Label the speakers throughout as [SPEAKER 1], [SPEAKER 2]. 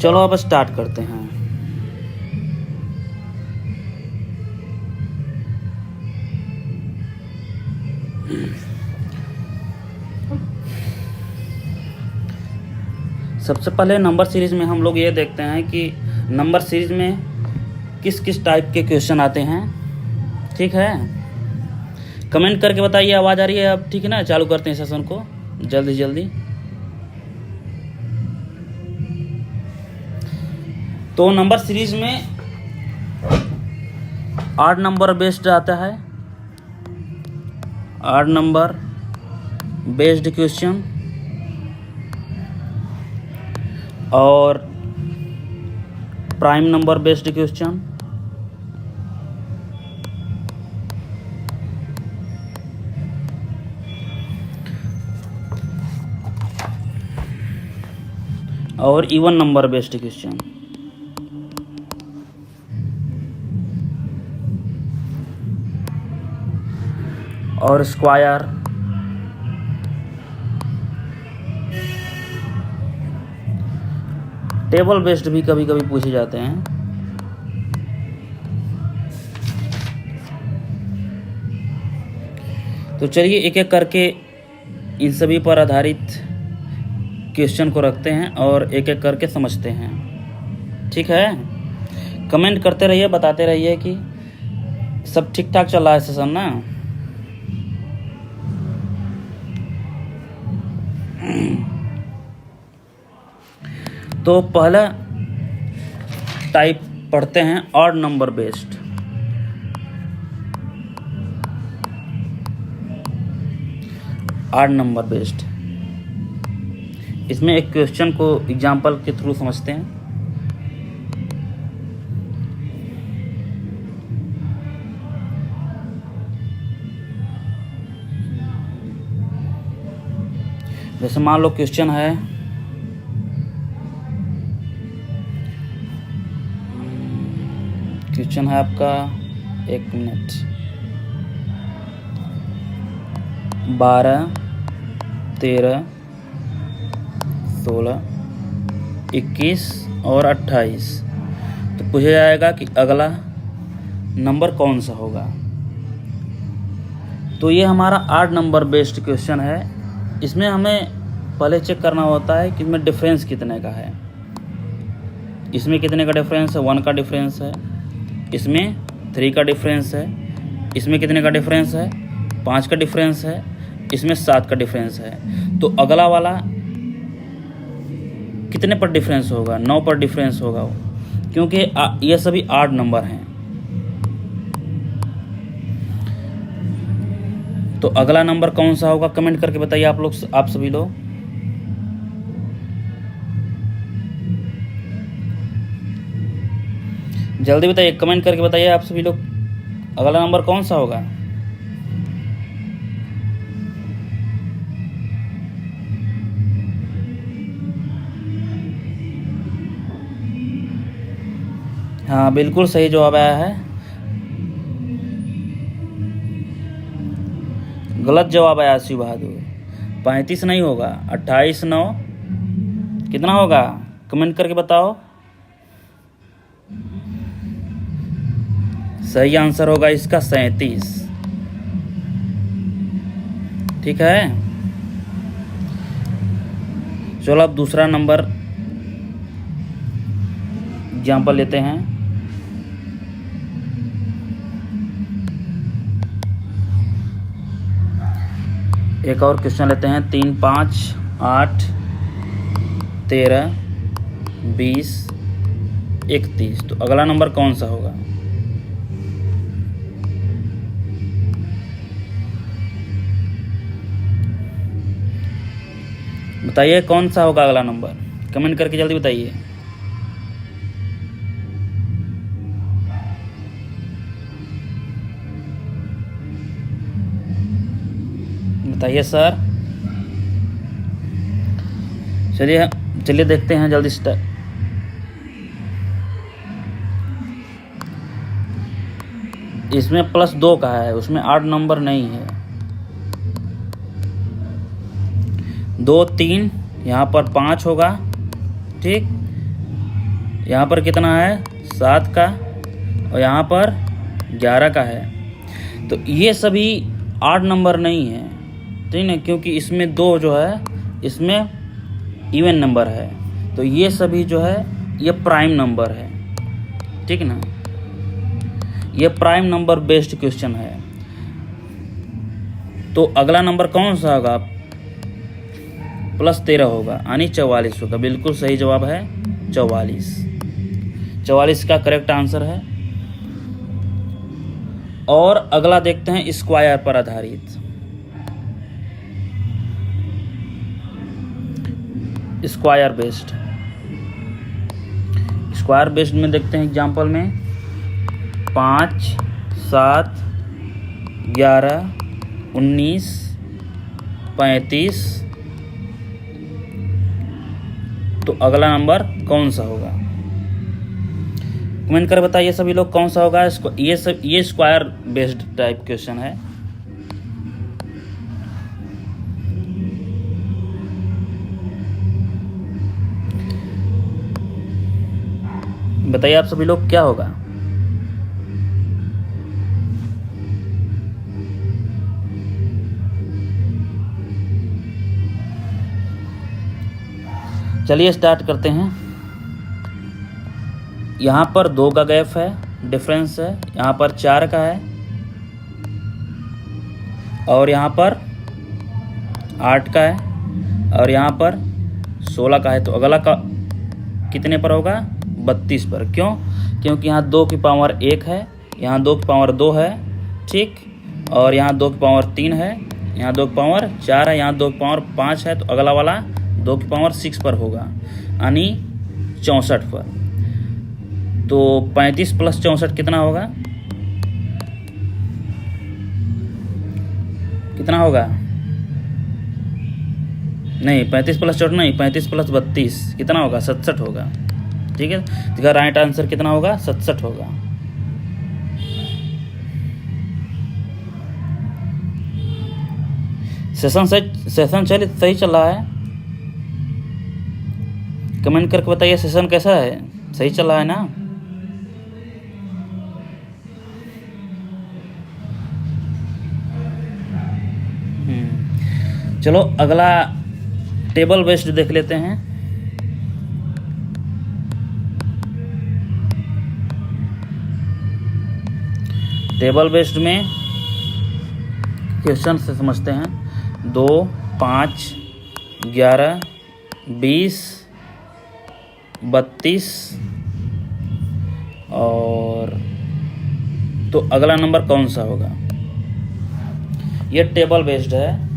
[SPEAKER 1] चलो अब स्टार्ट करते हैं। सबसे पहले नंबर सीरीज में हम लोग ये देखते हैं कि नंबर सीरीज में किस किस टाइप के क्वेश्चन आते हैं। ठीक है, कमेंट करके बताइए आवाज़ आ रही है अब? ठीक है ना, चालू करते हैं सेशन को जल्दी जल्दी। तो नंबर सीरीज में 8 नंबर बेस्ड आता है, 8 नंबर बेस्ड क्वेश्चन, और प्राइम नंबर बेस्ड क्वेश्चन, और इवन नंबर बेस्ड क्वेश्चन। और स्क्वायर, टेबल बेस्ड भी कभी कभी पूछे जाते हैं। तो चलिए एक एक करके इन सभी पर आधारित क्वेश्चन को रखते हैं और एक एक करके समझते हैं। ठीक है, कमेंट करते रहिए, बताते रहिए कि सब ठीक ठाक चल रहा है सेशन ना। तो पहला टाइप पढ़ते हैं odd number based. Odd number based, इसमें एक क्वेश्चन को एग्जाम्पल के थ्रू समझते हैं। जैसे मान लो क्वेश्चन है आपका, एक मिनट, 12, 13, 16, 21 और 28। तो पूछा जाएगा कि अगला नंबर कौन सा होगा। तो ये हमारा 8 नंबर बेस्ड क्वेश्चन है। इसमें हमें पहले चेक करना होता है कि इसमें डिफरेंस कितने का है। इसमें कितने का डिफरेंस है? 1 का डिफरेंस है। इसमें 3 का डिफरेंस है। इसमें कितने का डिफरेंस है? 5 का डिफरेंस है। इसमें 7 का डिफरेंस है। तो अगला वाला कितने पर डिफरेंस होगा? 9 पर डिफरेंस होगा वो, क्योंकि ये सभी 8 नंबर हैं। तो अगला नंबर कौन सा होगा? कमेंट करके बताइए आप लोग, आप सभी लोग। जल्दी बताइए, कमेंट करके बताइए आप सभी लोग, अगला नंबर कौन सा होगा? हाँ, बिल्कुल सही जवाब आया है। गलत जवाब आया शिव बहादुर। 35 नहीं होगा, 28, 9 कितना होगा? कमेंट करके बताओ। सही आंसर होगा इसका 37। ठीक है, चलो अब दूसरा नंबर एग्जाम्पल लेते हैं। एक और क्वेश्चन लेते हैं। 3, 5, 8, 13, 20, 31। तो अगला नंबर कौन सा होगा? बताइए कौन सा होगा अगला नंबर? कमेंट करके जल्दी बताइए। बताइए सर। चलिए देखते हैं जल्दी से। इसमें +2 का है, उसमें 8 नंबर नहीं है। 2, 3, यहाँ पर 5 होगा। ठीक, यहाँ पर कितना है 7 का और यहाँ पर 11 का है। तो ये सभी 8 नंबर नहीं है, ठीक है, क्योंकि इसमें 2 जो है इसमें इवन नंबर है। तो ये सभी जो है ये प्राइम नंबर है, ठीक ना। ये प्राइम नंबर बेस्ड क्वेश्चन है। तो अगला नंबर कौन सा होगा? +13 होगा, यानी 44 होगा। बिल्कुल सही जवाब है 44। 44 का करेक्ट आंसर है। और अगला देखते हैं स्क्वायर पर आधारित। स्क्वायर बेस्ड में देखते हैं एग्जाम्पल में 5, 7, 11, 19, 35। तो अगला नंबर कौन सा होगा? कमेंट कर बताइए सभी लोग कौन सा होगा। ये स्क्वायर बेस्ड टाइप क्वेश्चन है। बताइए आप सभी लोग क्या होगा। चलिए स्टार्ट करते हैं। यहाँ पर 2 का गैप है, डिफरेंस है। यहाँ पर 4 का है और यहाँ पर 8 का है और यहाँ पर 16 का है। तो अगला का कितने पर होगा? 32 पर। क्यों? क्योंकि यहाँ 2 की पावर 1 है, यहाँ 2 की पावर 2 है, ठीक, और यहाँ 2 की पावर 3 है, यहाँ 2 की पावर 4 है, यहाँ 2 की पावर 5 है। तो अगला वाला 2 की पावर 6 पर होगा, यानी 64 पर। तो 35 + 64 कितना होगा? कितना होगा? नहीं, 35 + 64 नहीं, 35 + 32 कितना होगा? 67 होगा, ठीक है। इसका राइट आंसर कितना होगा? 67 होगा। सेशन सही चल रहा है। कमेंट करके बताइए सेशन कैसा है, सही चल रहा है ना। चलो अगला टेबल बेस्ड देख लेते हैं। टेबल बेस्ड में क्वेश्चन से समझते हैं। 2, 5, 11, 20, 32 और तो अगला नंबर कौन सा होगा? ये टेबल बेस्ड है।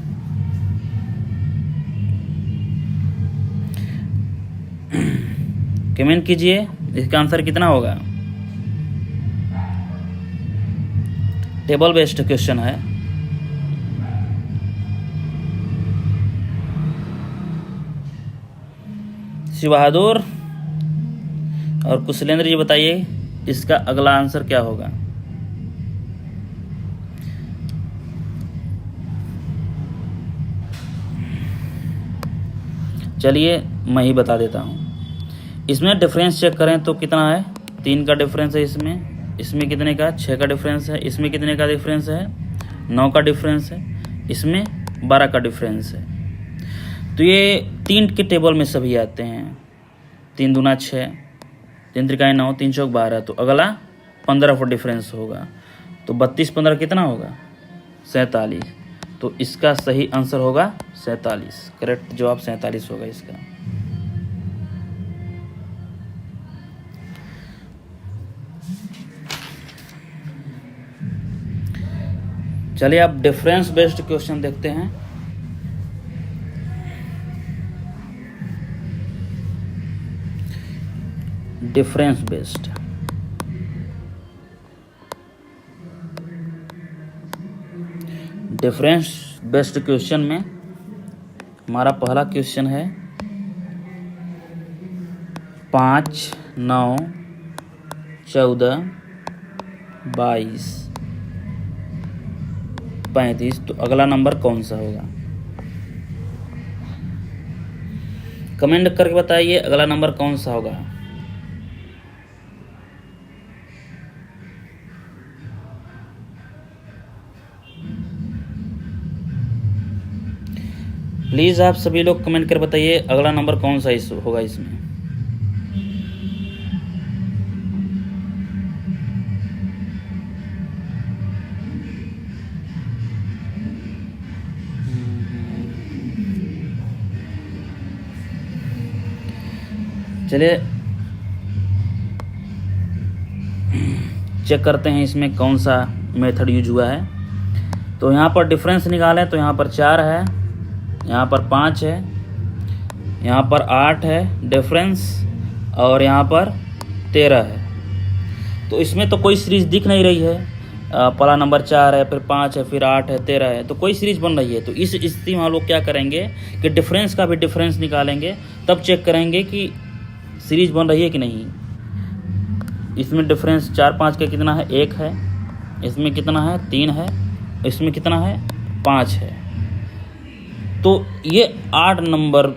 [SPEAKER 1] कमेंट कीजिए इसका आंसर कितना होगा। टेबल बेस्ड क्वेश्चन है। शिव बहादुर और कुशलेंद्र जी बताइए इसका अगला आंसर क्या होगा। चलिए मैं ही बता देता हूँ। इसमें डिफरेंस चेक करें तो कितना है? 3 का डिफरेंस है इसमें कितने का? 6 का डिफरेंस है। इसमें कितने का डिफरेंस है? 9 का डिफरेंस है। इसमें 12 का डिफरेंस है। तो ये 3 के टेबल में सभी आते हैं। 3 दूना 6, 3 त्रिकाएँ 9, 3 चौक 12। तो अगला 15 पर डिफरेंस होगा। तो 32 15 कितना होगा? 47। तो इसका सही आंसर होगा 47। करेक्ट जवाब 47 होगा इसका। चलिए अब डिफरेंस बेस्ड क्वेश्चन देखते हैं। डिफरेंस बेस्ड क्वेश्चन में हमारा पहला क्वेश्चन है 5, 9, 14, 22, 35। तो अगला नंबर कौन सा होगा? कमेंट करके बताइए अगला नंबर कौन सा होगा। प्लीज़ आप सभी लोग कमेंट कर बताइए अगला नंबर कौन सा होगा इसमें। चलिए चेक करते हैं इसमें कौन सा मेथड यूज हुआ है। तो यहाँ पर डिफरेंस निकालें तो यहाँ पर 4 है, यहाँ पर 5 है, यहाँ पर 8 है डिफरेंस, और यहाँ पर 13 है। तो इसमें तो कोई सीरीज़ दिख नहीं रही है। पहला नंबर 4 है, फिर 5 है, फिर 8 है, 13 है, तो कोई सीरीज़ बन रही है। तो इस स्थिति में हम लोग क्या करेंगे कि डिफरेंस का भी डिफरेंस निकालेंगे, तब चेक करेंगे कि सीरीज़ बन रही है कि नहीं। इसमें डिफरेंस 4 5 का कितना है, 1 है। इसमें कितना है, 3 है। इसमें कितना है, 5 है। तो ये 8 नंबर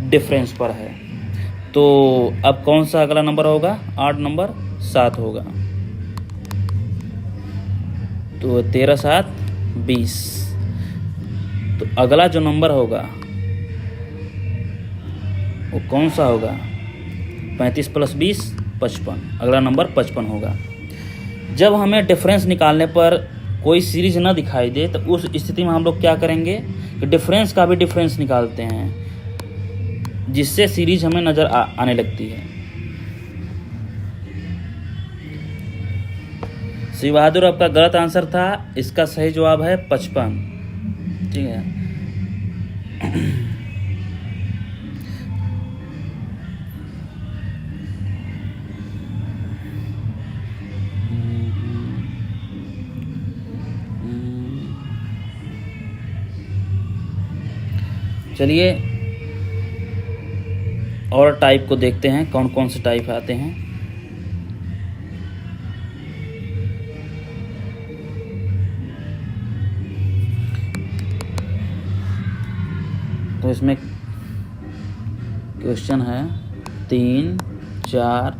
[SPEAKER 1] डिफरेंस पर है। तो अब कौन सा अगला नंबर होगा, 8 नंबर 7 होगा। तो 13 7 20। तो अगला जो नंबर होगा वो कौन सा होगा, 35 + 20 55। अगला नंबर 55 होगा। जब हमें डिफरेंस निकालने पर कोई सीरीज ना दिखाई दे तो उस स्थिति में हम लोग क्या करेंगे कि डिफरेंस का भी डिफरेंस निकालते हैं, जिससे सीरीज हमें नज़र आने लगती है। श्री बहादुर आपका गलत आंसर था, इसका सही जवाब है 55। ठीक है। चलिए और टाइप को देखते हैं, कौन कौन से टाइप आते हैं। तो इसमें क्वेश्चन है 3 4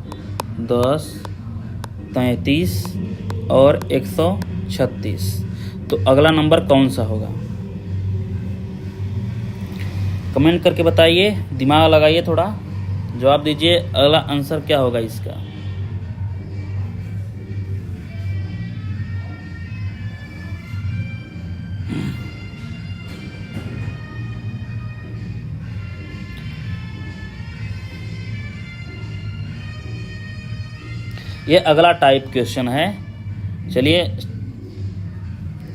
[SPEAKER 1] 10 33 और 136। तो अगला नंबर कौन सा होगा, कमेंट करके बताइए, दिमाग लगाइए थोड़ा, जवाब दीजिए अगला आंसर क्या होगा इसका। ये अगला टाइप क्वेश्चन है। चलिए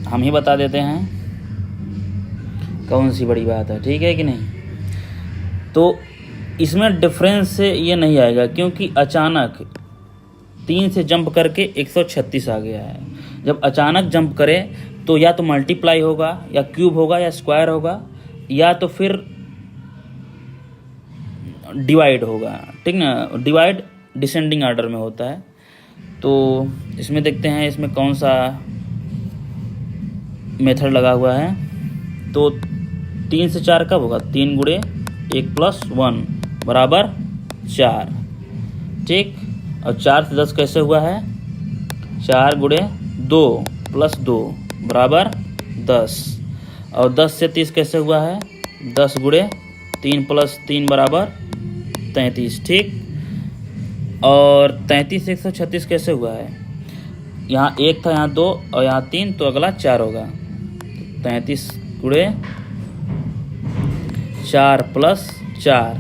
[SPEAKER 1] हम ही बता देते हैं, कौन सी बड़ी बात है, ठीक है कि नहीं। तो इसमें डिफरेंस से ये नहीं आएगा, क्योंकि अचानक 3 से जंप करके 136 आ गया है। जब अचानक जंप करे तो या तो मल्टीप्लाई होगा, या क्यूब होगा, या स्क्वायर होगा, या तो फिर डिवाइड होगा। ठीक ना, डिवाइड डिसेंडिंग ऑर्डर में होता है। तो इसमें देखते हैं इसमें कौन सा मेथड लगा हुआ है। तो 3 से 4 कब होगा, 3 गुणे 1 + 1 बराबर 4। ठीक, और 4 से 10 कैसे हुआ है, 4 गुणे 2 + 2 बराबर 10। और 10 से 30 कैसे हुआ है, 10 गुणे 3 + 3 बराबर 33। ठीक, और 33 से 136 कैसे हुआ है, यहाँ 1 था, यहाँ 2 और यहाँ 3, तो अगला 4 होगा। 33 गुणे 4 + 4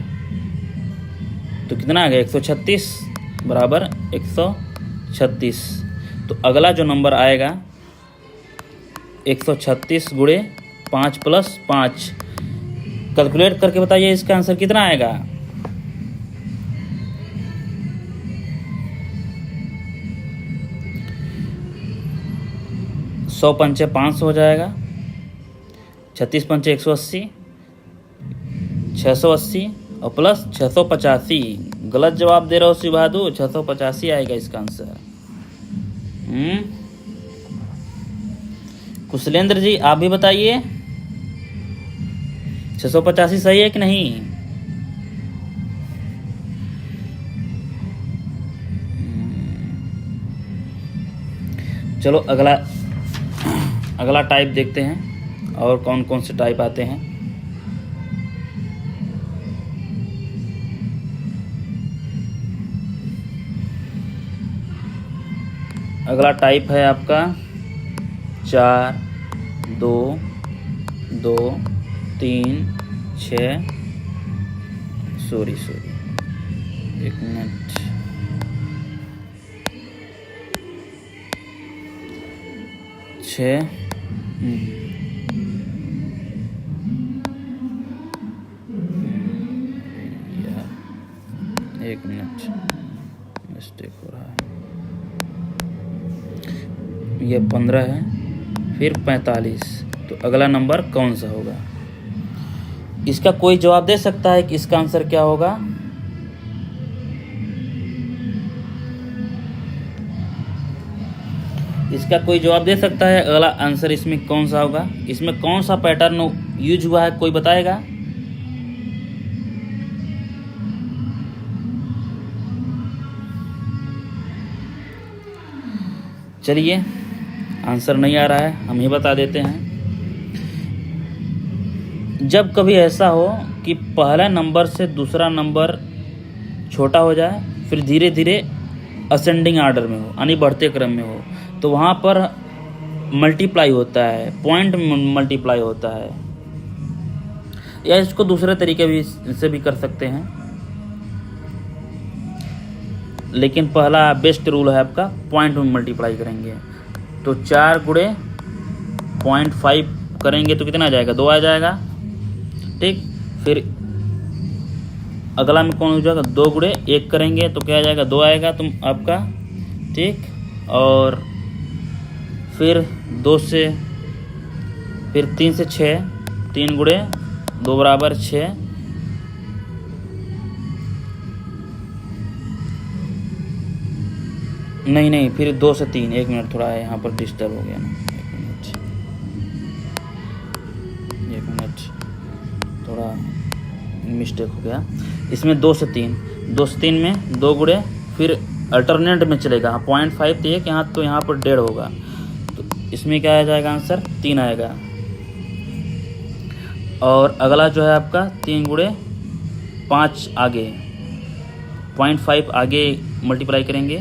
[SPEAKER 1] तो कितना आ गया, 136 बराबर 136। तो अगला जो नंबर आएगा 136 गुणे 5 + 5। कैलकुलेट करके बताइए इसका आंसर कितना आएगा। सौ पंचे 500 हो जाएगा, 36 पंचे 180, 680 और प्लस 685। गलत जवाब दे रहा हो श्री बहादुर, 685 आएगा इसका आंसर। कुशलेंद्र जी आप भी बताइए 685 सही है कि नहीं। चलो अगला टाइप देखते हैं और कौन कौन से टाइप आते हैं। अगला टाइप है आपका 4 2 2 3 6 सॉरी 1 मिनट 6 1 मिनट मिस्टेक हो रहा है। ये 15 है, फिर 45। तो अगला नंबर कौन सा होगा? इसका कोई जवाब दे सकता है कि इसका आंसर क्या होगा? इसका कोई जवाब दे सकता है अगला आंसर इसमें कौन सा होगा? इसमें कौन सा पैटर्न यूज हुआ है, कोई बताएगा? चलिए, आंसर नहीं आ रहा है, हम ही बता देते हैं। जब कभी ऐसा हो कि पहला नंबर से दूसरा नंबर छोटा हो जाए, फिर धीरे धीरे असेंडिंग आर्डर में हो, यानी बढ़ते क्रम में हो, तो वहाँ पर मल्टीप्लाई होता है, पॉइंट मल्टीप्लाई होता है। या इसको दूसरे तरीके से भी कर सकते हैं, लेकिन पहला बेस्ट रूल है आपका पॉइंट में मल्टीप्लाई करेंगे। तो 4 गुणे 0.5 करेंगे तो कितना आ जाएगा? 2 आ जाएगा। ठीक, फिर अगला में कौन हो जाएगा? 2 गुणे 1 करेंगे तो क्या आ जाएगा? 2 आएगा तुम आपका। ठीक, और फिर 2 से, फिर 3 से 6, 3 गुणे 2 बराबर 6। नहीं, फिर 2 से 3। 1 मिनट, थोड़ा यहाँ पर डिस्टर्ब हो गया ना, 1 मिनट थोड़ा मिस्टेक हो गया। इसमें 2 से 3, 2 से 3 में 2 गुणे, फिर अल्टरनेट में चलेगा। 0.5 थे यहाँ, तो यहाँ पर 1.5 होगा, तो इसमें क्या आ जाएगा आंसर? 3 आएगा। और अगला जो है आपका 3 गुणे 5 आगे, 0.5 आगे मल्टीप्लाई करेंगे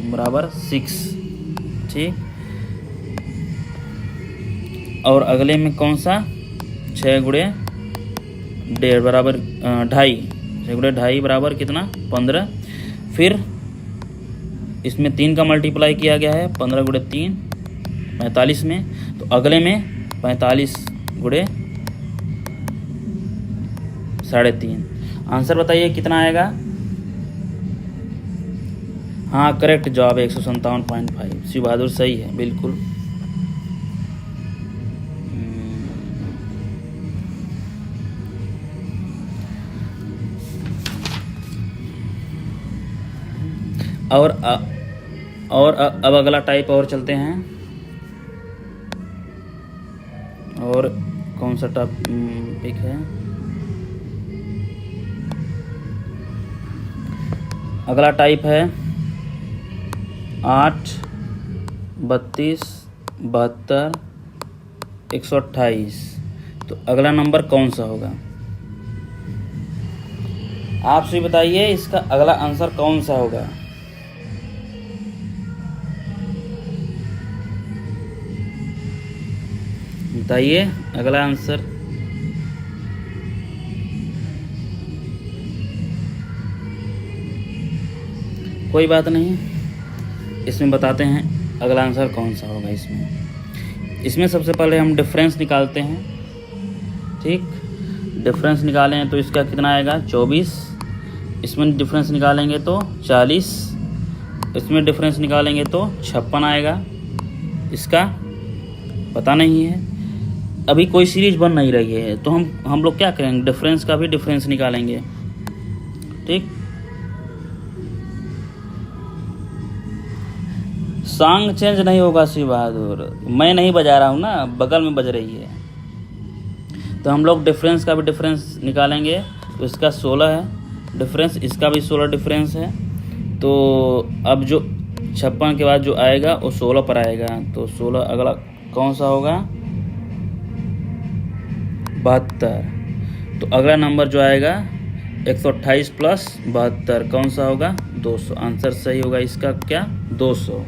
[SPEAKER 1] बराबर 6। ठीक, और अगले में कौन सा? 6 गुणे 1.5 बराबर 2.5। 6 गुणे 2.5 बराबर कितना? 15। फिर इसमें 3 का मल्टीप्लाई किया गया है, 15 गुणे 3 45 में। तो अगले में 45 गुणे 3.5। आंसर बताइए कितना आएगा? हाँ, करेक्ट जवाब है 157.5। शिव बहादुर सही है, बिल्कुल। और अब अगला टाइप और चलते हैं। और कौन सा टॉपिक है? अगला टाइप है 8 32 72 128। तो अगला नंबर कौन सा होगा? आप से बताइए इसका अगला आंसर कौन सा होगा? बताइए अगला आंसर। कोई बात नहीं, इसमें बताते हैं अगला आंसर कौन सा होगा। इसमें सबसे पहले हम डिफरेंस निकालते हैं। ठीक, डिफरेंस निकालें तो इसका कितना आएगा? 24। इसमें डिफरेंस निकालेंगे तो 40। इसमें डिफरेंस निकालेंगे तो 56 आएगा। इसका पता नहीं है, अभी कोई सीरीज बन नहीं रही है, तो हम लोग क्या करेंगे? डिफरेंस का भी डिफरेंस निकालेंगे। ठीक, सॉन्ग चेंज नहीं होगा शिव बहादुर, मैं नहीं बजा रहा हूँ ना, बगल में बज रही है। तो हम लोग डिफरेंस का भी डिफरेंस निकालेंगे, तो इसका 16 है डिफरेंस, इसका भी 16 डिफरेंस है। तो अब जो 56 के बाद जो आएगा वो 16 पर आएगा। तो 16 अगला कौन सा होगा? 72। तो अगला नंबर जो आएगा 128 प्लस 72 कौन सा होगा? 200। आंसर सही होगा इसका क्या? 200।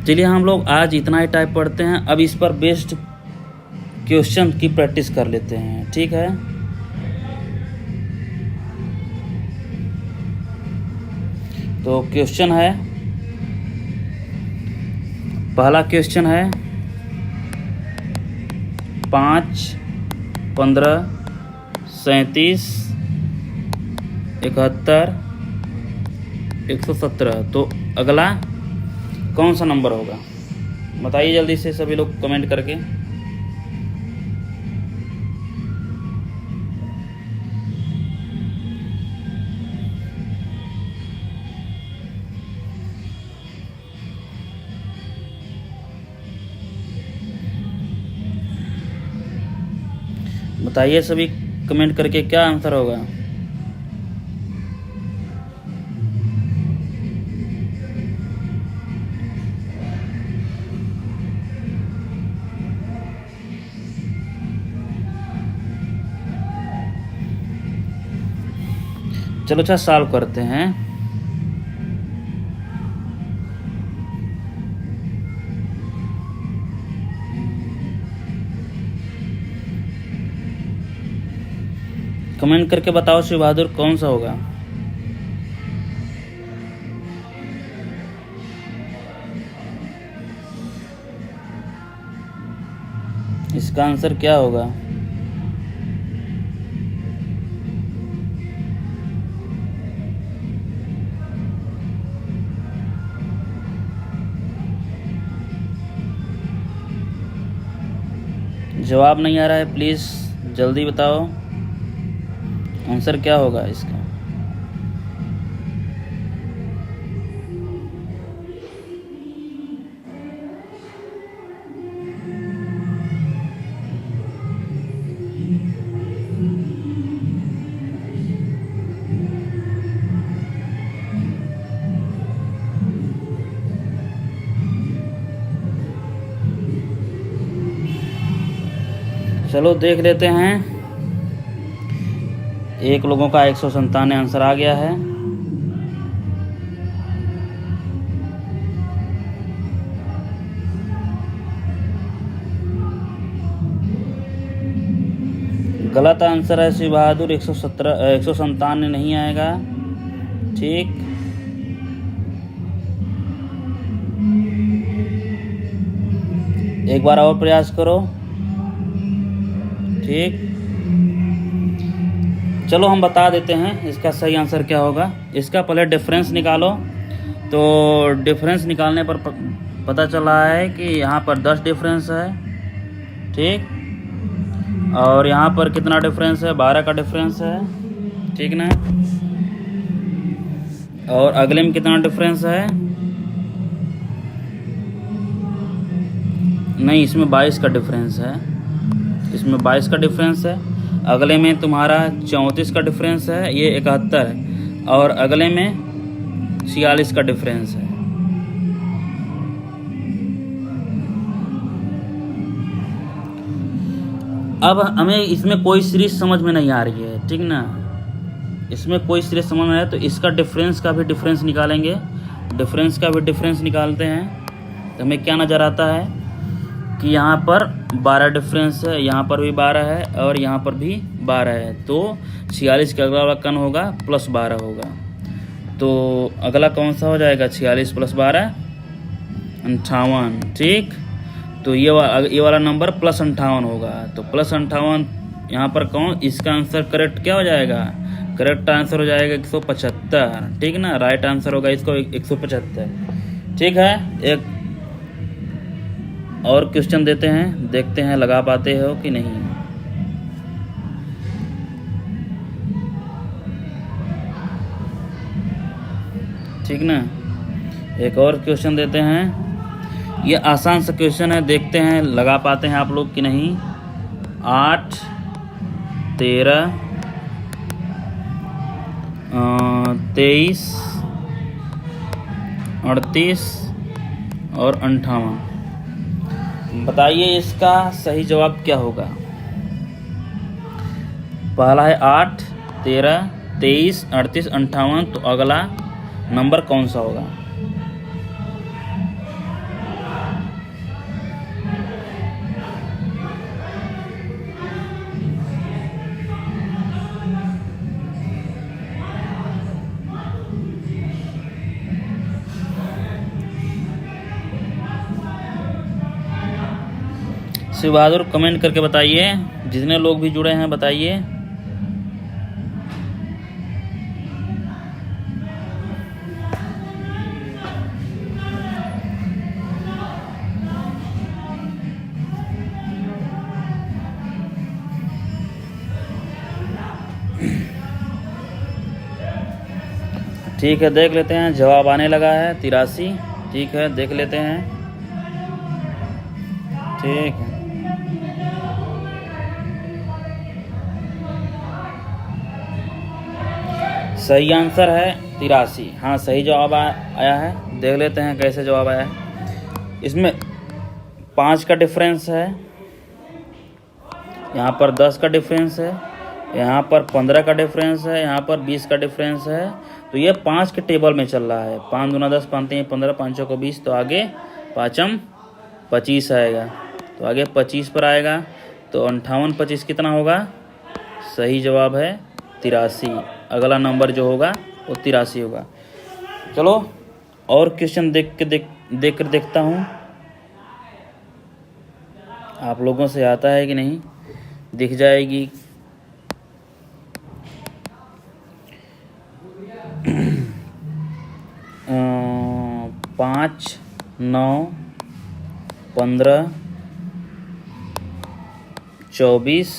[SPEAKER 1] चलिए हम लोग आज इतना ही टाइप पढ़ते हैं। अब इस पर बेस्ड क्वेश्चन की प्रैक्टिस कर लेते हैं, ठीक है? तो क्वेश्चन है, पहला क्वेश्चन है 5, 15, 37, 71, 117। तो अगला कौन सा नंबर होगा? बताइए जल्दी से सभी लोग कमेंट करके। बताइए सभी कमेंट करके क्या आंसर होगा। चलो अच्छा सॉल्व करते हैं। कमेंट करके बताओ शिव बहादुर कौन सा होगा। इसका आंसर क्या होगा? जवाब नहीं आ रहा है, प्लीज़ जल्दी बताओ आंसर क्या होगा इसका। चलो देख लेते हैं। एक लोगों का 197 आंसर आ गया है। गलत आंसर है शिव बहादुर, 197 नहीं आएगा। ठीक, एक बार और प्रयास करो। ठीक, चलो हम बता देते हैं इसका सही आंसर क्या होगा। इसका पहले डिफरेंस निकालो। तो डिफरेंस निकालने पर पता चला है कि यहाँ पर 10 डिफरेंस है, ठीक, और यहाँ पर कितना डिफरेंस है? 12 का डिफरेंस है, ठीक ना? और अगले में कितना डिफरेंस है? नहीं, इसमें 22 का डिफरेंस है। इसमें 22 का डिफरेंस है। अगले में तुम्हारा 34 का डिफरेंस है, ये 71 है। और अगले में 46 का डिफरेंस है। अब हमें इसमें कोई सीरीज समझ में नहीं आ रही है, ठीक ना? इसमें कोई सीरीज समझ में आए तो इसका डिफरेंस का भी डिफरेंस निकालेंगे। डिफरेंस का भी डिफरेंस निकालते हैं तो हमें क्या नज़र आता है कि यहाँ पर 12 डिफरेंस है, यहाँ पर भी 12 है और यहाँ पर भी 12 है। तो 46 का अगला वाला कन होगा प्लस 12 होगा। तो अगला कौन सा हो जाएगा? 46 प्लस 12 58, ठीक। तो ये वाला नंबर प्लस 58 होगा। तो प्लस 58 यहाँ पर कौन? इसका आंसर करेक्ट क्या हो जाएगा? करेक्ट आंसर हो जाएगा 175, ठीक ना? राइट आंसर होगा इसको 175, ठीक है। एक और क्वेश्चन देते हैं, देखते हैं लगा पाते हो कि नहीं। ठीक ना? एक और क्वेश्चन देते हैं। ये आसान सा क्वेश्चन है, देखते हैं लगा पाते हैं आप लोग कि नहीं। 8, 13, 23, 38 और 58। बताइए इसका सही जवाब क्या होगा। पहला है 8, 13, 23, 38, 58, तो अगला नंबर कौन सा होगा। शिव बहादुर कमेंट करके बताइए, जितने लोग भी जुड़े हैं बताइए। ठीक है, देख लेते हैं। जवाब आने लगा है 83। ठीक है, देख लेते हैं। ठीक है, सही आंसर है 83। हाँ, सही जवाब आया है। देख लेते हैं कैसे जवाब आया है। इसमें 5 का डिफरेंस है, यहाँ पर 10 का डिफरेंस है, यहाँ पर 15 का डिफरेंस है, यहाँ पर 20 का डिफरेंस है। तो ये 5 के टेबल में चल रहा है। 5 दूना 10, 5 3 15, 5 चौको 20, तो आगे 5m 25 आएगा, तो आगे 25 पर आएगा। तो 58 25 कितना होगा। सही जवाब है 83। अगला नंबर जो होगा वो 83 होगा। चलो और क्वेश्चन देख कर देखता हूँ आप लोगों से आता है कि नहीं। दिख जाएगी। 5, 9, 15, 24,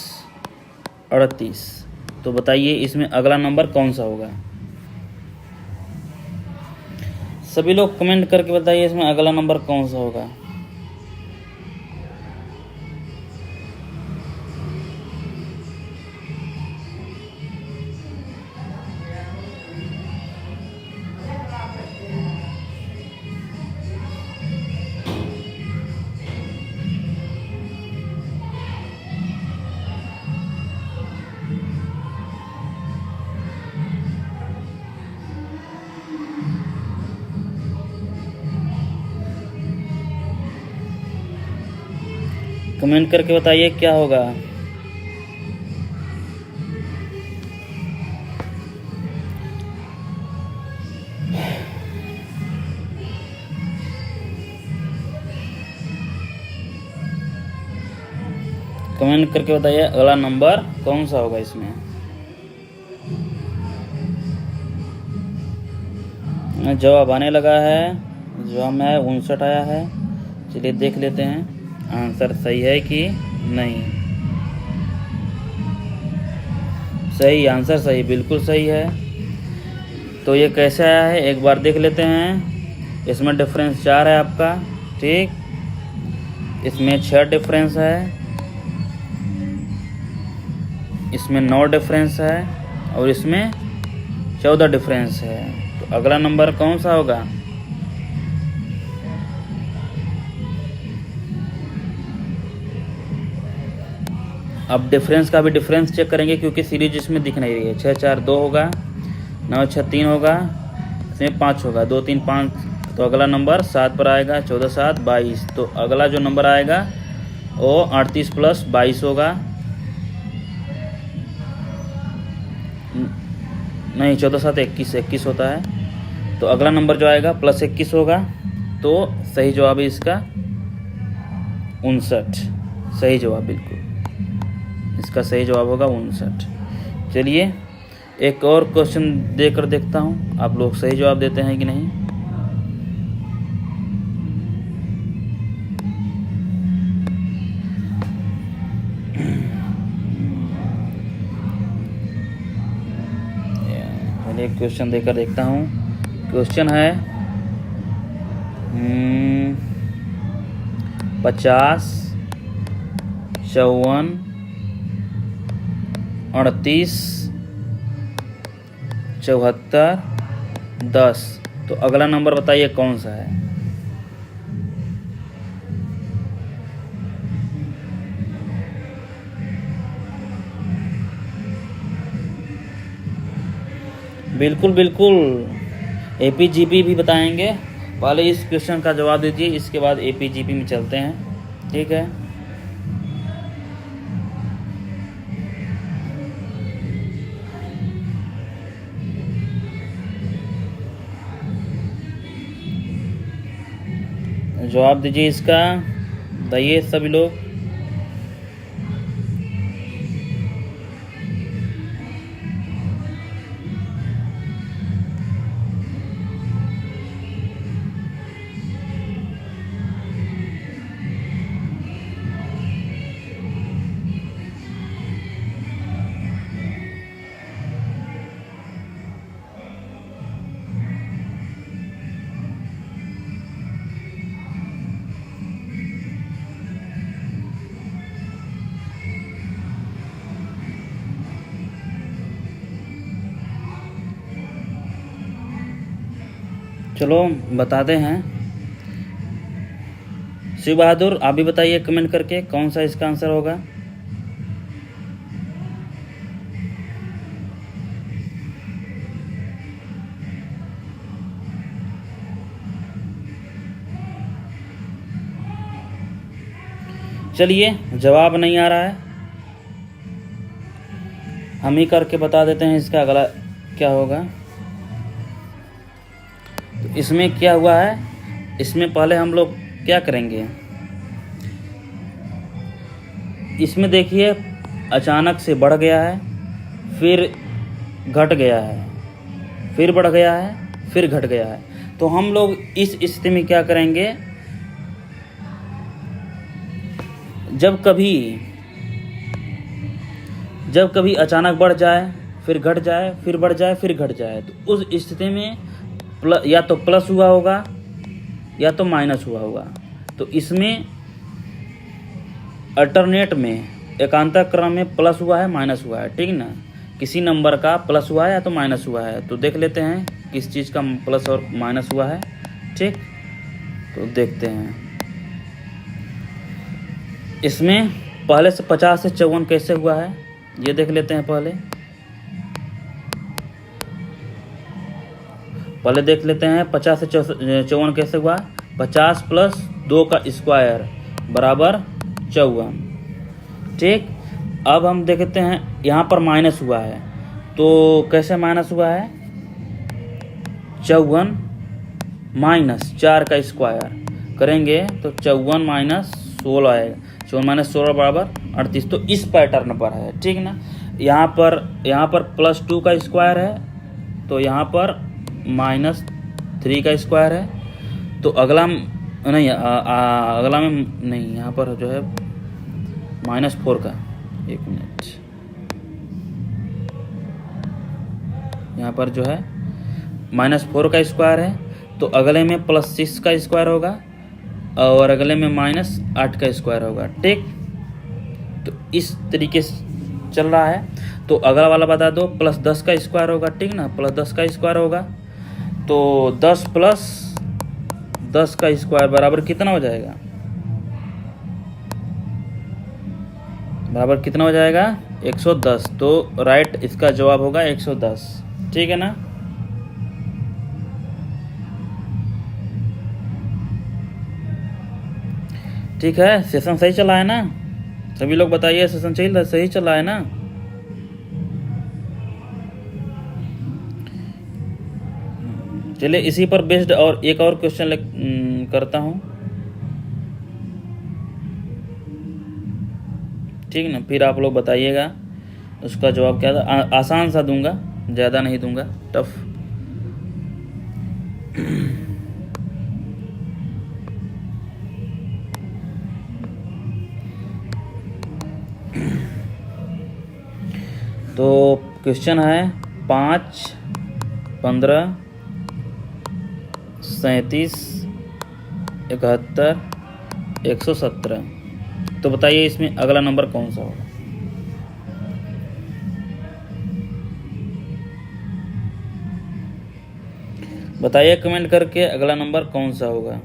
[SPEAKER 1] 38, तो बताइए इसमें अगला नंबर कौन सा होगा। सभी लोग कमेंट करके बताइए इसमें अगला नंबर कौन सा होगा। कमेंट करके बताइए क्या होगा। कमेंट करके बताइए अगला नंबर कौन सा होगा इसमें। जवाब आने लगा है। जवाब में 59 आया है। चलिए देख लेते हैं आंसर सही है कि नहीं। सही आंसर, सही, बिल्कुल सही है। तो ये कैसे आया है एक बार देख लेते हैं। इसमें डिफरेंस 4 है आपका। ठीक, इसमें 6 डिफरेंस है, इसमें 9 डिफरेंस है और इसमें 14 डिफरेंस है। तो अगला नंबर कौन सा होगा। अब डिफरेंस का भी डिफरेंस चेक करेंगे क्योंकि सीरीज इसमें दिख नहीं रही है। 6 4 2 होगा, 9 6 3 होगा, इसमें 5 होगा, 2 3 5, तो अगला नंबर 7 पर आएगा। 14 7 22, तो अगला जो नंबर आएगा वो 38 + 22 होगा। नहीं, 14 7 21 होता है। तो अगला नंबर जो आएगा +21 होगा। तो सही जवाब है इसका 59। सही जवाब, बिल्कुल इसका सही जवाब होगा 59। चलिए एक और क्वेश्चन देकर देखता हूँ आप लोग सही जवाब देते हैं कि नहीं। पहले एक क्वेश्चन देकर देखता हूँ। क्वेश्चन है 50, 54, 38, 74, 10, तो अगला नंबर बताइए कौन सा है। बिल्कुल बिल्कुल, एपीजीपी भी बताएंगे। पहले इस क्वेश्चन का जवाब दीजिए, इसके बाद एपीजीपी में चलते हैं, ठीक है। जवाब दीजिए इसका, बताइए सभी लोग। चलो बताते हैं। शिव बहादुर, आप भी बताइए कमेंट करके कौन सा इसका आंसर होगा। चलिए, जवाब नहीं आ रहा है, हम ही करके बता देते हैं इसका अगला क्या होगा। तो इसमें क्या हुआ है, इसमें पहले हम लोग क्या करेंगे, इसमें देखिए अचानक से बढ़ गया है, फिर घट गया है, फिर बढ़ गया है, फिर घट गया है। तो हम लोग इस स्थिति में क्या करेंगे, जब कभी अचानक बढ़ जाए, फिर घट जाए, फिर बढ़ जाए, फिर घट जाए, तो उस स्थिति में या तो प्लस हुआ होगा या तो माइनस हुआ होगा। तो इसमें अल्टरनेट में एकांतर क्रम में प्लस हुआ है, माइनस हुआ है, ठीक ना। किसी नंबर का प्लस हुआ है या तो माइनस हुआ है। तो देख लेते हैं किस चीज़ का प्लस और माइनस हुआ है, ठीक। तो देखते हैं इसमें पहले से 50 से 54 कैसे हुआ है, ये देख लेते हैं। पहले देख लेते हैं 50 से 54 कैसे हुआ। 50 प्लस 2 का स्क्वायर बराबर 54, ठीक। अब हम देखते हैं यहाँ पर माइनस हुआ है, तो कैसे माइनस हुआ है, 54 माइनस 4 का स्क्वायर करेंगे तो 54 माइनस 16 आएगा। 54 माइनस 16 बराबर 38। तो इस पैटर्न पर है, ठीक ना। यहाँ पर प्लस 2 का स्क्वायर है, तो यहाँ पर माइनस 3 का स्क्वायर है। तो अगला नहीं, अगला में नहीं, यहाँ पर जो है माइनस 4 का, एक मिनट, यहाँ पर जो है माइनस 4 का स्क्वायर है, तो अगले में प्लस 6 का स्क्वायर होगा और अगले में माइनस 8 का स्क्वायर होगा, ठीक। तो इस तरीके से चल रहा है। तो अगला वाला बता दो, प्लस 10 का स्क्वायर होगा, ठीक ना, प्लस 10 का स्क्वायर होगा। तो 10 प्लस 10 का स्क्वायर बराबर कितना हो जाएगा, बराबर कितना हो जाएगा, 110। तो राइट इसका जवाब होगा 110, ठीक है ना। ठीक है, सेशन सही चला है ना, सभी लोग बताइए, सेशन सही चला है ना। चलिए इसी पर बेस्ड और एक और क्वेश्चन करता हूँ, ठीक ना। फिर आप लोग बताइएगा उसका जवाब क्या था। आसान सा दूंगा, ज़्यादा नहीं दूंगा, टफ। तो क्वेश्चन है 5, 15, 37, 71, 117। तो बताइए इसमें अगला नंबर कौन सा होगा। बताइए कमेंट करके अगला नंबर कौन सा होगा।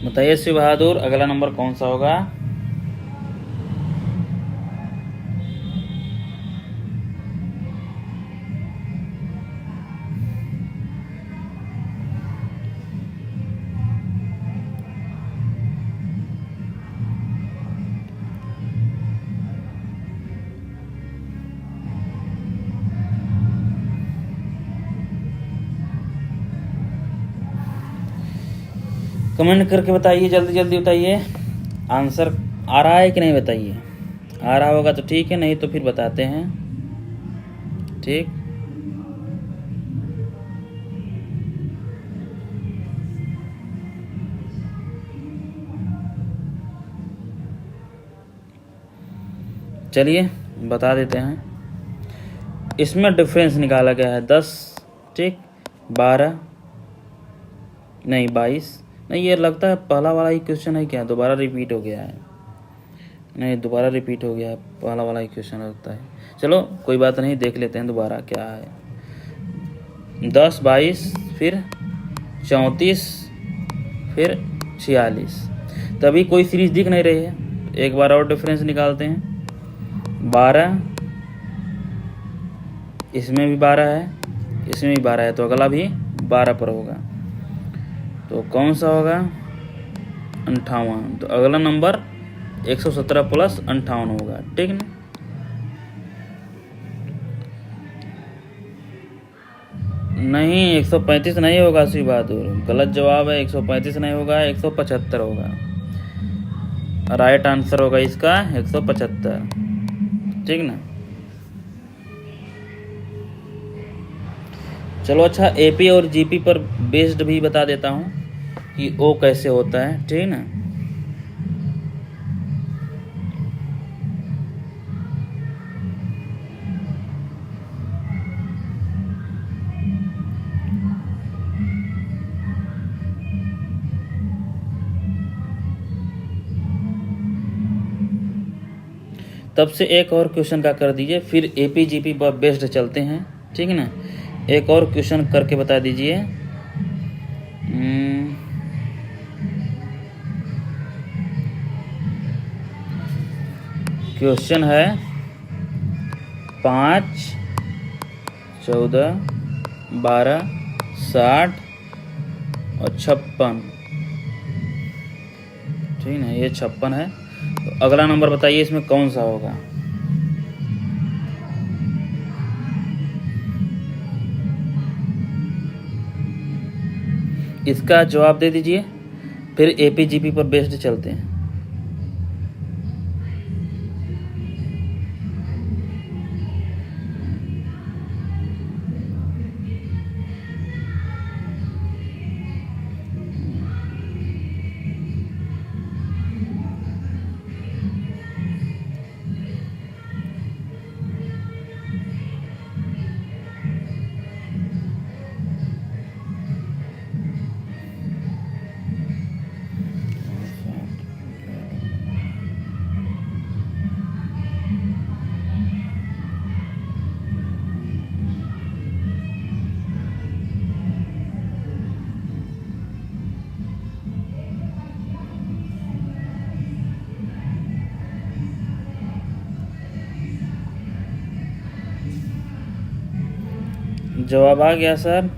[SPEAKER 1] बताइए शिव बहादुर, अगला नंबर कौन सा होगा? कमेंट करके बताइए, जल्दी जल्दी बताइए। आंसर आ रहा है कि नहीं बताइए। आ रहा होगा तो ठीक है, नहीं तो फिर बताते हैं। ठीक, चलिए बता देते हैं। इसमें डिफरेंस निकाला गया है 10, ठीक, 12 नहीं 22 नहीं, ये लगता है पहला वाला ही क्वेश्चन है क्या, दोबारा रिपीट हो गया है। नहीं, दोबारा रिपीट हो गया है, पहला वाला ही क्वेश्चन लगता है। चलो कोई बात नहीं, देख लेते हैं दोबारा क्या है। 10, 22, फिर 34, फिर 46। तभी कोई सीरीज दिख नहीं रही है। एक बार और डिफरेंस निकालते हैं। 12, इसमें भी 12 है, इसमें भी 12 है, तो अगला भी 12 पर होगा। तो कौन सा होगा? 58। तो अगला नंबर 117 प्लस 58 होगा, ठीक ना? नहीं, 135 नहीं होगा शिव बहादुर, गलत जवाब है। 135 नहीं होगा, 175 होगा। राइट आंसर होगा इसका 175, ठीक ना? चलो अच्छा, एपी और जीपी पर बेस्ड भी बता देता हूँ कि ओ कैसे होता है, ठीक ना? तब से एक और क्वेश्चन का कर दीजिए, फिर एपी जीपी पर बेस्ड चलते हैं, ठीक है ना? एक और क्वेश्चन करके बता दीजिए। क्वेश्चन है 5, 14, 12, 60 और 56, ठीक ना? ये 56 है। तो अगला नंबर बताइए इसमें कौन सा होगा? इसका जवाब दे दीजिए, फिर एपीजीपी पर बेस्ड चलते हैं। जवाब आ गया सर?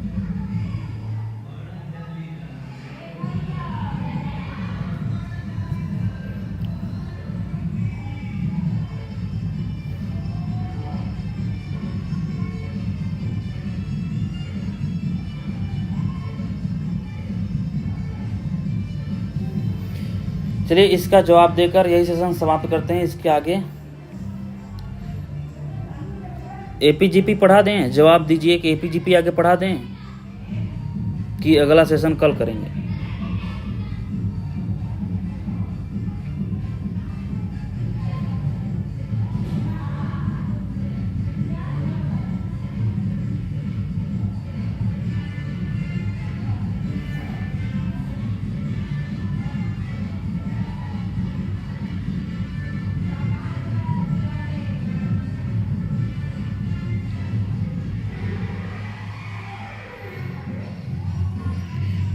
[SPEAKER 1] चलिए इसका जवाब देकर यही सेशन समाप्त करते हैं। इसके आगे एपीजीपी पढ़ा दें, जवाब दीजिए कि एपीजीपी आगे पढ़ा दें कि अगला सेशन कल करेंगे।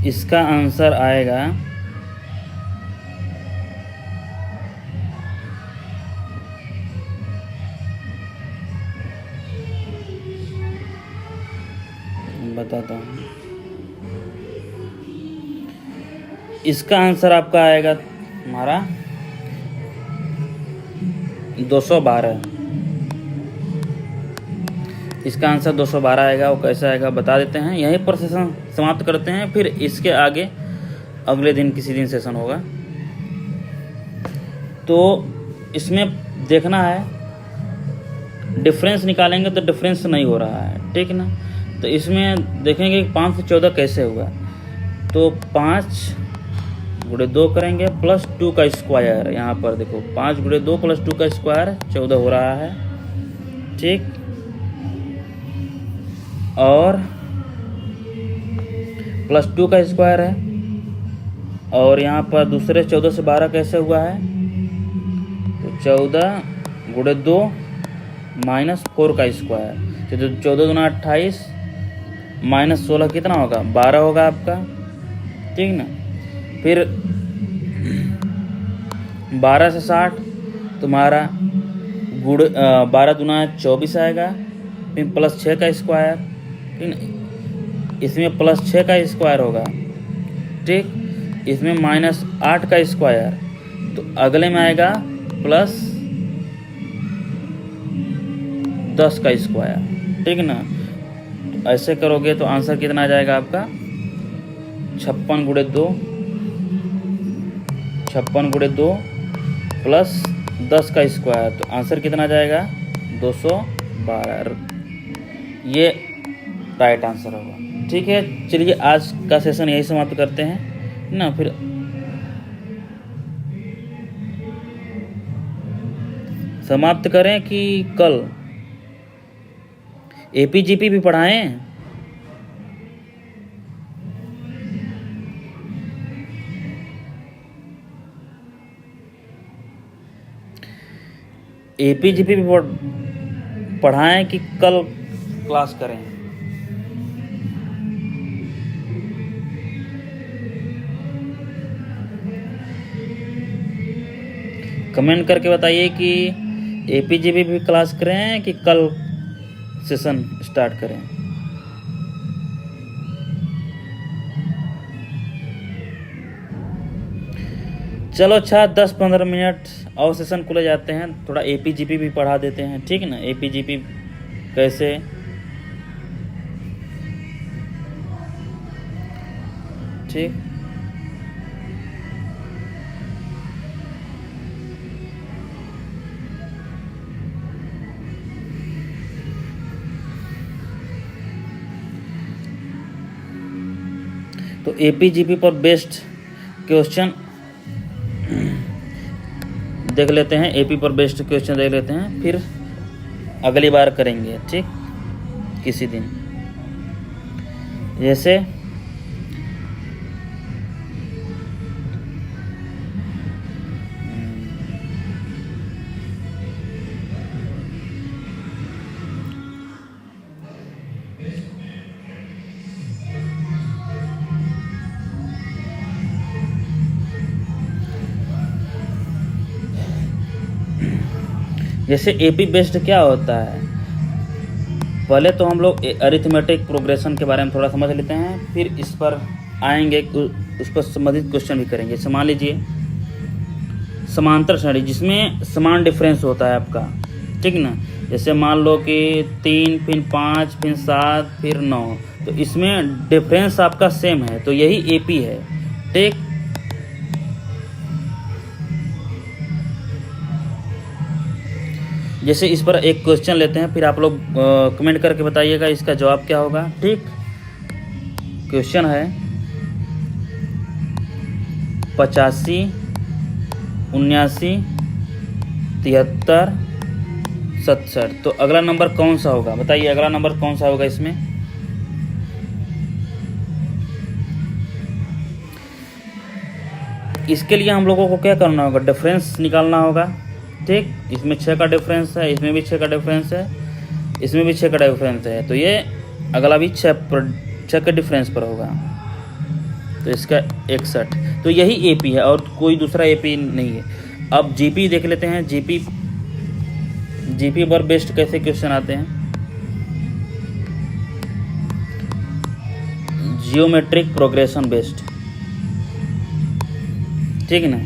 [SPEAKER 1] इसका आंसर आएगा बताता हूँ। इसका आंसर आपका आएगा हमारा 212। इसका आंसर 212 आएगा। वो कैसा आएगा बता देते हैं। यहीं पर सेशन समाप्त करते हैं, फिर इसके आगे अगले दिन किसी दिन सेशन होगा। तो इसमें देखना है, डिफरेंस निकालेंगे तो डिफरेंस नहीं हो रहा है, ठीक ना। तो इसमें देखेंगे 5 से 14 कैसे हुआ। तो 5 गुणे 2 करेंगे प्लस 2 का स्क्वायर। यहाँ पर देखो 5 गुणे 2 प्लस 2 का स्क्वायर 14 हो रहा है, ठीक। और प्लस 2 का स्क्वायर है। और यहाँ पर दूसरे 14 से 12 कैसे हुआ है, तो 14 गुणे 2 माइनस 4 का स्क्वायर। तो 14 दूना 28 माइनस 16 कितना होगा, 12 होगा आपका, ठीक ना। फिर 12 से 60 तुम्हारा गुण 12 दूना 24 आएगा। फिर प्लस 6 का स्क्वायर, ठीक ना। इसमें प्लस 6 का स्क्वायर होगा, ठीक। इसमें माइनस 8 का स्क्वायर। तो अगले में आएगा प्लस 10 का स्क्वायर, ठीक ना। तो ऐसे करोगे तो आंसर कितना आ जाएगा आपका 56 गुणे 2, 56 गुणे 2 प्लस 10 का स्क्वायर। तो आंसर कितना आ जाएगा 212। ये राइट आंसर होगा, ठीक है। चलिए आज का सेशन यही समाप्त करते हैं ना। फिर समाप्त करें कि कल एपीजीपी भी पढ़ाएं। एपीजीपी भी पढ़ाएं कि कल क्लास करें। कमेंट करके बताइए कि एपीजीपी भी क्लास करें कि कल सेशन स्टार्ट करें। चलो अच्छा 10-15 मिनट और सेशन खुले जाते हैं, थोड़ा एपीजीपी भी पढ़ा देते हैं, ठीक है ना। एपीजीपी कैसे, ठीक। तो एपीजीपी पर बेस्ड क्वेश्चन देख लेते हैं। एपी पर बेस्ड क्वेश्चन देख लेते हैं, फिर अगली बार करेंगे, ठीक, किसी दिन। जैसे जैसे एपी बेस्ड क्या होता है, पहले तो हम लोग अरिथमेटिक प्रोग्रेशन के बारे में थोड़ा समझ लेते हैं, फिर इस पर आएंगे, उस पर संबंधित क्वेश्चन भी करेंगे। जैसे मान लीजिए समांतर श्रेणी जिसमें समान डिफरेंस होता है आपका, ठीक ना। जैसे मान लो कि 3 फिर 5 फिर 7 फिर 9, तो इसमें डिफरेंस आपका सेम है, तो यही एपी है, ठीक। जैसे इस पर एक क्वेश्चन लेते हैं, फिर आप लोग कमेंट करके बताइएगा इसका जवाब क्या होगा, ठीक। क्वेश्चन है 85, 79, 73, 67। तो अगला नंबर कौन सा होगा, बताइए अगला नंबर कौन सा होगा इसमें। इसके लिए हम लोगों को क्या करना होगा, डिफरेंस निकालना होगा, ठीक। इसमें 6 का डिफरेंस है, इसमें भी 6 का डिफरेंस है, इसमें भी 6 का डिफरेंस है, तो ये अगला भी 6 के डिफरेंस पर होगा, तो इसका 61। तो यही एपी है और कोई दूसरा एपी नहीं है। अब जीपी देख लेते हैं। जीपी पर बेस्ड कैसे क्वेश्चन आते हैं। जियोमेट्रिक प्रोग्रेशन बेस्ड, ठीक है ना।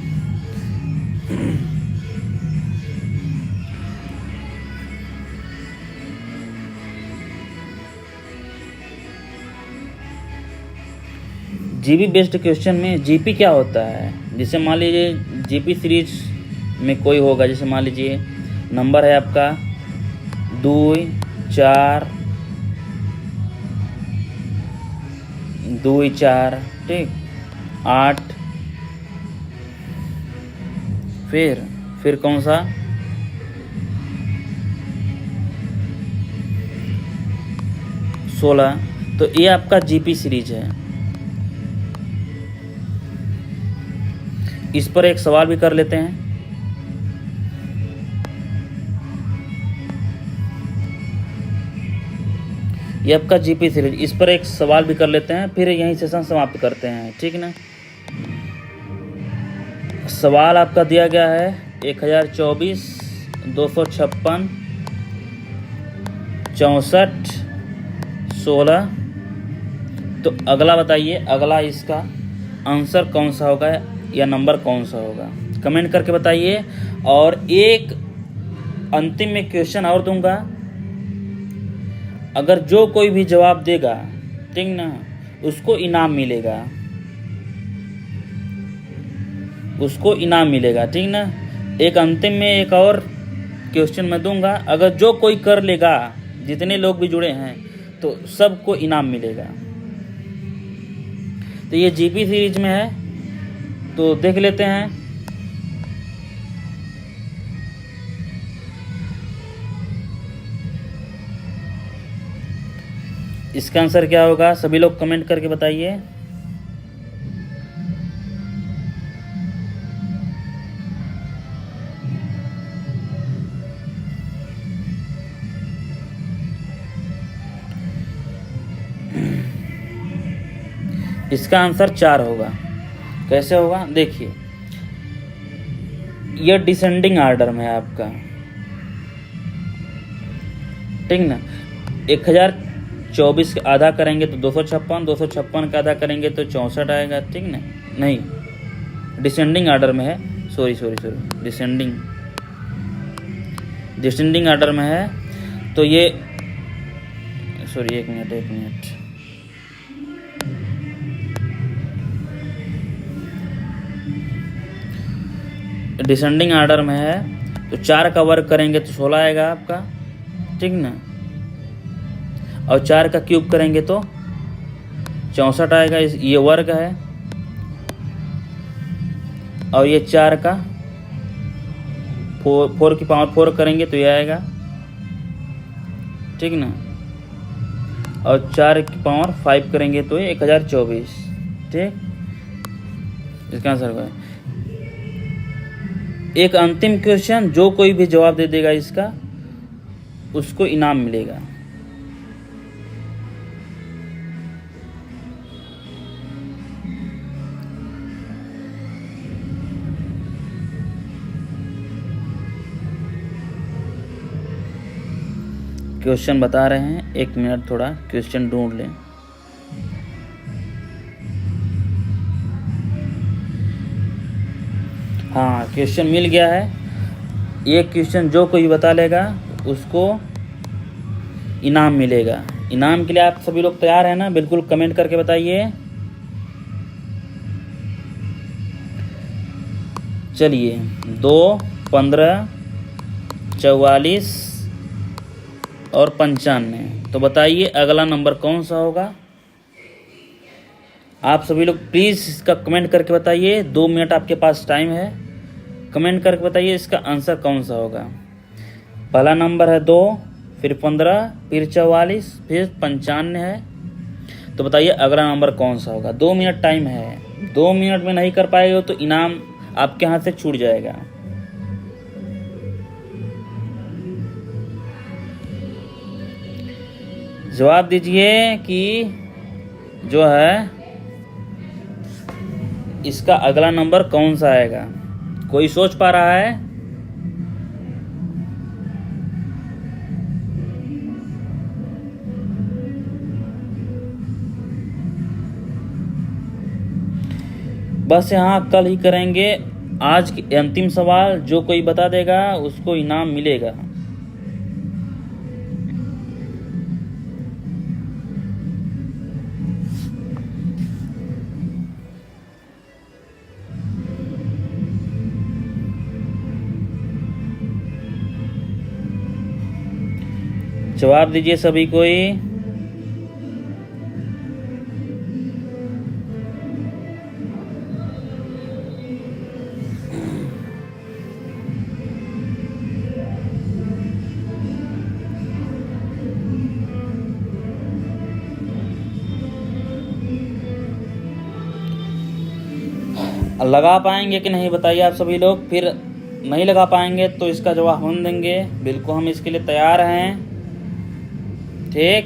[SPEAKER 1] जीपी बेस्ड क्वेश्चन में जीपी क्या होता है, जैसे मान लीजिए जीपी सीरीज में कोई होगा, जैसे मान लीजिए नंबर है आपका 2 4 2 4, ठीक, 8, फिर कौन सा 16, तो ये आपका जीपी सीरीज है। इस पर एक सवाल भी कर लेते हैं। ये आपका जीपी सीरीज, इस पर एक सवाल भी कर लेते हैं, फिर यहीं सेशन समाप्त करते हैं, ठीक ना। सवाल आपका दिया गया है 1024, 256, 64, 16। तो अगला बताइए, अगला इसका आंसर कौन सा होगा या नंबर कौन सा होगा, कमेंट करके बताइए। और एक अंतिम में क्वेश्चन और दूंगा, अगर जो कोई भी जवाब देगा, ठीक ना, उसको इनाम मिलेगा, उसको इनाम मिलेगा, ठीक ना। एक अंतिम में एक और क्वेश्चन मैं दूंगा, अगर जो कोई कर लेगा, जितने लोग भी जुड़े हैं, तो सबको इनाम मिलेगा। तो ये जीपी सीरीज में है, तो देख लेते हैं। इसका आंसर क्या होगा, सभी लोग कमेंट करके बताइए। इसका आंसर 4 होगा। कैसे होगा देखिए, यह डिसेंडिंग आर्डर में है आपका, ठीक ना। 1024 का आधा करेंगे तो 256, 256 का आधा करेंगे तो 64 आएगा, ठीक ना। नहीं, डिसेंडिंग आर्डर में है, सॉरी, डिसेंडिंग आर्डर में है। तो ये सॉरी, एक मिनट, डिसेंडिंग आर्डर में है, तो 4 का वर्ग करेंगे तो 16 आएगा आपका, ठीक ना। और 4 का क्यूब करेंगे तो 64 आएगा, ये वर्ग है। और ये 4 का 4 की पावर 4 करेंगे तो ये आएगा, ठीक ना। और 4 की पावर 5 करेंगे तो ये 1024, ठीक। इसका आंसर होगा। एक अंतिम क्वेश्चन, जो कोई भी जवाब दे देगा इसका, उसको इनाम मिलेगा। क्वेश्चन बता रहे हैं, एक मिनट, थोड़ा क्वेश्चन ढूंढ लें। हाँ, क्वेश्चन मिल गया है। ये क्वेश्चन जो कोई बता लेगा उसको इनाम मिलेगा। इनाम के लिए आप सभी लोग तैयार हैं ना, बिल्कुल कमेंट करके बताइए। चलिए, 2, 15, 44 और 95। तो बताइए अगला नंबर कौन सा होगा। आप सभी लोग प्लीज़ इसका कमेंट करके बताइए, 2 मिनट आपके पास टाइम है। कमेंट करके बताइए इसका आंसर कौन सा होगा। पहला नंबर है 2, फिर 15, फिर 44, फिर 95 है। तो बताइए अगला नंबर कौन सा होगा। 2 मिनट टाइम है, 2 मिनट में नहीं कर पाएगा तो इनाम आपके हाथ से छूट जाएगा। जवाब दीजिए कि जो है इसका अगला नंबर कौन सा आएगा। कोई सोच पा रहा है? बस यहाँ कल ही करेंगे। आज के अंतिम सवाल जो कोई बता देगा उसको इनाम मिलेगा। जवाब दीजिए सभी कोई। लगा पाएंगे कि नहीं बताइए आप सभी लोग। फिर नहीं लगा पाएंगे तो इसका जवाब हम देंगे, बिल्कुल हम इसके लिए तैयार हैं। ठीक,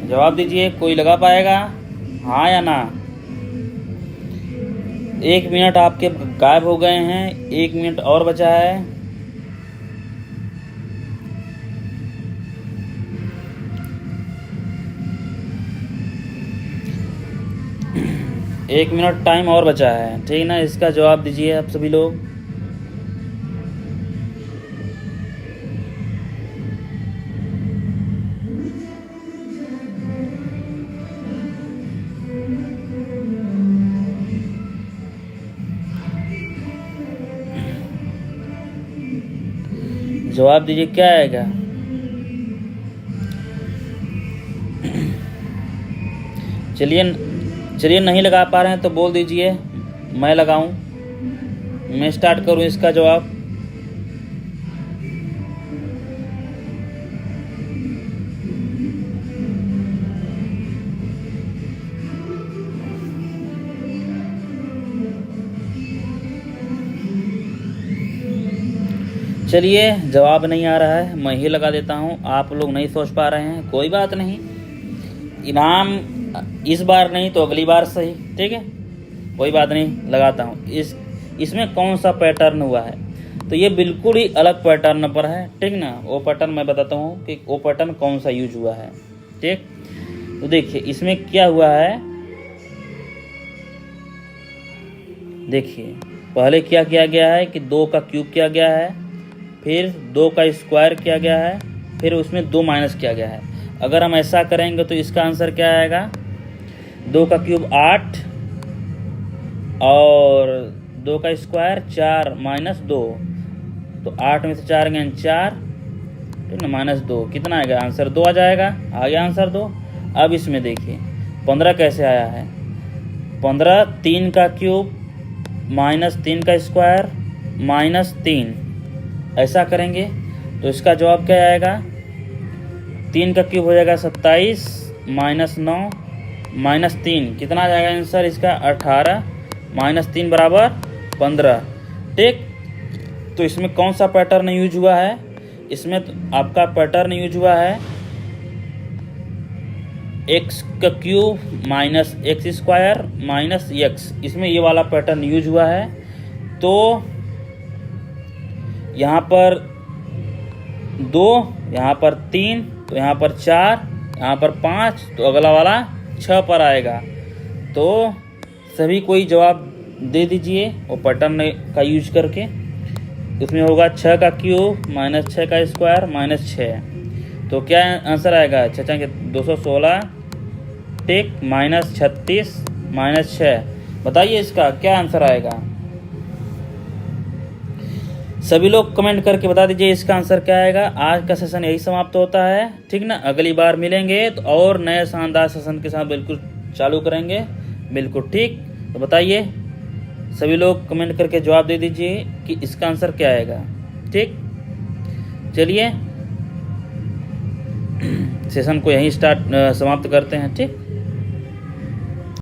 [SPEAKER 1] जवाब दीजिए, कोई लगा पाएगा हाँ या ना। 1 मिनट आपके गायब हो गए हैं, 1 मिनट और बचा है। एक मिनट टाइम और बचा है, ठीक ना। इसका जवाब दीजिए आप सभी लोग। जवाब दीजिए, क्या आएगा। चलिए नहीं लगा पा रहे हैं तो बोल दीजिए, मैं लगाऊं, मैं स्टार्ट करूं इसका जवाब। चलिए, जवाब नहीं आ रहा है, मैं ही लगा देता हूं। आप लोग नहीं सोच पा रहे हैं, कोई बात नहीं, इनाम इस बार नहीं तो अगली बार सही, ठीक है, कोई बात नहीं, लगाता हूँ। इसमें कौन सा पैटर्न हुआ है, तो ये बिल्कुल ही अलग पैटर्न पर है, ठीक ना। वो पैटर्न मैं बताता हूँ कि वो पैटर्न कौन सा यूज हुआ है, ठीक। तो देखिए इसमें क्या हुआ है, देखिए पहले क्या किया गया है कि 2 का क्यूब किया गया है, फिर 2 का स्क्वायर किया गया है, फिर उसमें 2 माइनस किया गया है। अगर हम ऐसा करेंगे तो इसका आंसर क्या आएगा, 2 का क्यूब 8 और 2 का स्क्वायर 4 माइनस 2, तो 8 में से 4 गए 4, ठीक ना, माइनस 2 कितना आएगा, आंसर 2 आ जाएगा। आ गया आंसर 2। अब इसमें देखिए 15 कैसे आया है, 15 3 का क्यूब माइनस 3 का स्क्वायर माइनस 3, ऐसा करेंगे तो इसका जवाब क्या आएगा, 3 का क्यूब हो जाएगा 27 माइनस 9 माइनस 3, कितना आ जाएगा आंसर इसका 18 माइनस 3 बराबर 15, ठीक। तो इसमें कौन सा पैटर्न यूज हुआ है, इसमें तो आपका पैटर्न यूज हुआ है x का cube minus x square minus x, इसमें ये वाला पैटर्न यूज हुआ है। तो यहाँ पर 2, यहाँ पर 3, तो यहाँ पर 4, यहाँ पर 5, तो अगला वाला 6 पर आएगा। तो सभी कोई जवाब दे दीजिए वो पैटर्न का यूज करके। इसमें होगा 6 का क्यूब माइनस 6 का स्क्वायर माइनस 6, तो क्या आंसर आएगा 6 के 216, ठीक, माइनस 36 माइनस 6, बताइए इसका क्या आंसर आएगा। सभी लोग कमेंट करके बता दीजिए इसका आंसर क्या आएगा। आज का सेशन यही समाप्त होता है, ठीक ना। अगली बार मिलेंगे तो और नए शानदार सेशन के साथ बिल्कुल चालू करेंगे, बिल्कुल ठीक। तो बताइए सभी लोग कमेंट करके जवाब दे दीजिए कि इसका आंसर क्या आएगा, ठीक। चलिए सेशन को यहीं समाप्त करते हैं, ठीक।